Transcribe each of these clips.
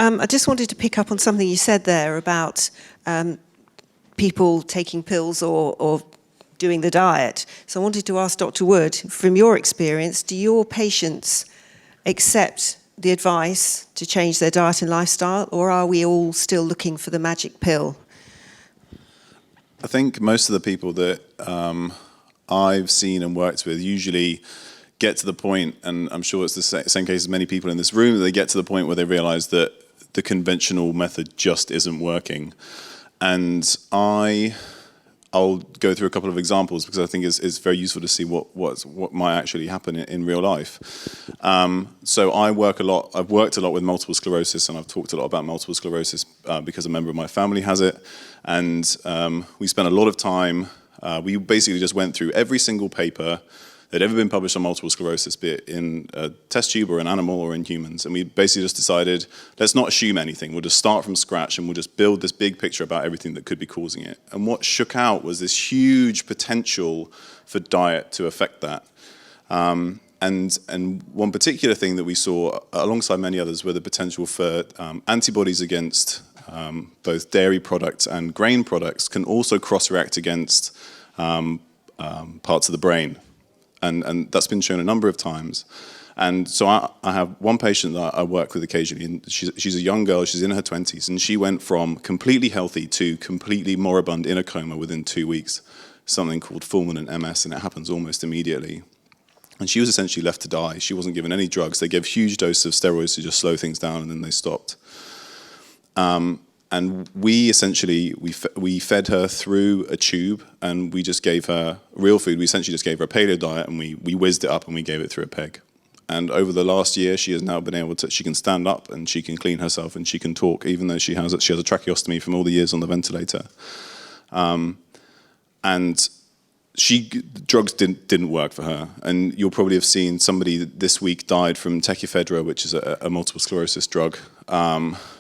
I just wanted to pick up on something you said there about people taking pills or doing the diet. So I wanted to ask Dr. Wood, from your experience, do your patients accept the advice to change their diet and lifestyle, or are we all still looking for the magic pill? I think most of the people that I've seen and worked with usually get to the point, and I'm sure it's the same case as many people in this room, that they get to the point where they realize that the conventional method just isn't working. And I'll go through a couple of examples because I think it's very useful to see what might actually happen in real life. So I've worked a lot with multiple sclerosis, and I've talked a lot about multiple sclerosis because a member of my family has it. And we spent a lot of time, we basically just went through every single paper that had ever been published on multiple sclerosis, be it in a test tube or an animal or in humans. And we basically just decided, let's not assume anything. We'll just start from scratch and we'll just build this big picture about everything that could be causing it. And what shook out was this huge potential for diet to affect that. And one particular thing that we saw, alongside many others, were the potential for antibodies against both dairy products and grain products can also cross-react against parts of the brain. And that's been shown a number of times. And so I have one patient that I work with occasionally, and she's a young girl, she's in her 20s, and she went from completely healthy to completely moribund in a coma within 2 weeks, something called fulminant MS, and it happens almost immediately. And she was essentially left to die. She wasn't given any drugs. They gave huge doses of steroids to just slow things down, and then they stopped. And we essentially, we fed her through a tube, and we just gave her real food. We essentially just gave her a paleo diet, and we whizzed it up, and we gave it through a peg. And over the last year, she has now been able to, she can stand up, and she can clean herself, and she can talk, even though she has a tracheostomy from all the years on the ventilator. And drugs didn't work for her. And you'll probably have seen somebody this week died from Tecfidera, which is a multiple sclerosis drug,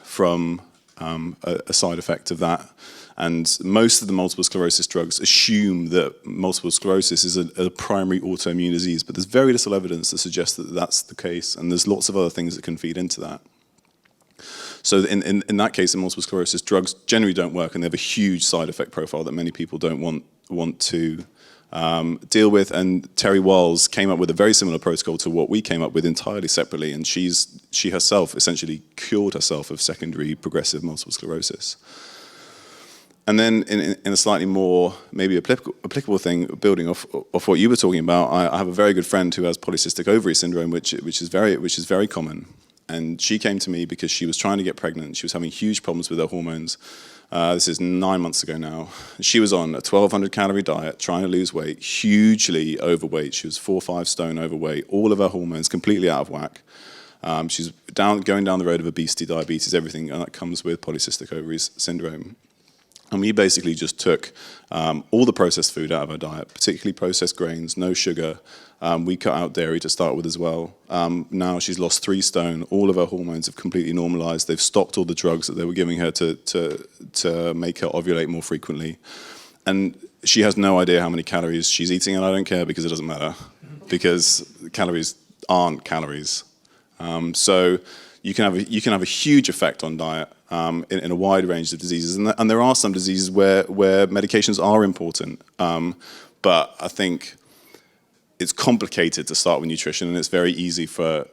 from a side effect of that. And most of the multiple sclerosis drugs assume that multiple sclerosis is a primary autoimmune disease, but there's very little evidence that suggests that that's the case, and there's lots of other things that can feed into that. So in that case, in multiple sclerosis, drugs generally don't work, and they have a huge side effect profile that many people don't want to deal with. And Terry Wiles came up with a very similar protocol to what we came up with entirely separately, and she herself essentially cured herself of secondary progressive multiple sclerosis. And then in a slightly more maybe applicable thing, building off what you were talking about, I have a very good friend who has polycystic ovary syndrome, which is very common. And she came to me because she was trying to get pregnant. She was having huge problems with her hormones. This is 9 months ago now. She was on a 1,200 calorie diet, trying to lose weight, hugely overweight. She was 4 or 5 stone overweight, all of her hormones completely out of whack. She's going down the road of obesity, diabetes, everything, and that comes with polycystic ovaries syndrome. And we basically just took all the processed food out of her diet, particularly processed grains, no sugar. We cut out dairy to start with as well. Now she's lost 3 stone. All of her hormones have completely normalized. They've stopped all the drugs that they were giving her to make her ovulate more frequently. And she has no idea how many calories she's eating, and I don't care because it doesn't matter, because calories aren't calories. So you can have a huge effect on diet in a wide range of diseases, and there are some diseases where medications are important. But I think it's complicated to start with nutrition, and it's very easy for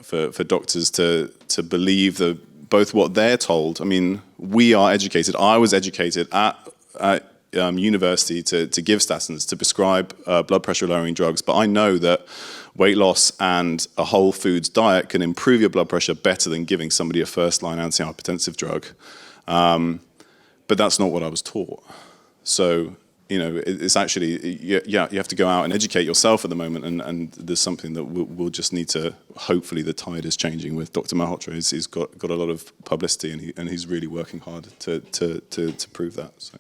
doctors to believe both what they're told. I mean, we are educated. I was educated at university to give statins, to prescribe blood pressure lowering drugs, but I know that weight loss and a whole foods diet can improve your blood pressure better than giving somebody a first-line antihypertensive drug. But that's not what I was taught. So, it's actually, you have to go out and educate yourself at the moment, and there's something that we'll just need to, hopefully the tide is changing with Dr. Malhotra. He's got a lot of publicity, and he's really working hard to prove that. So.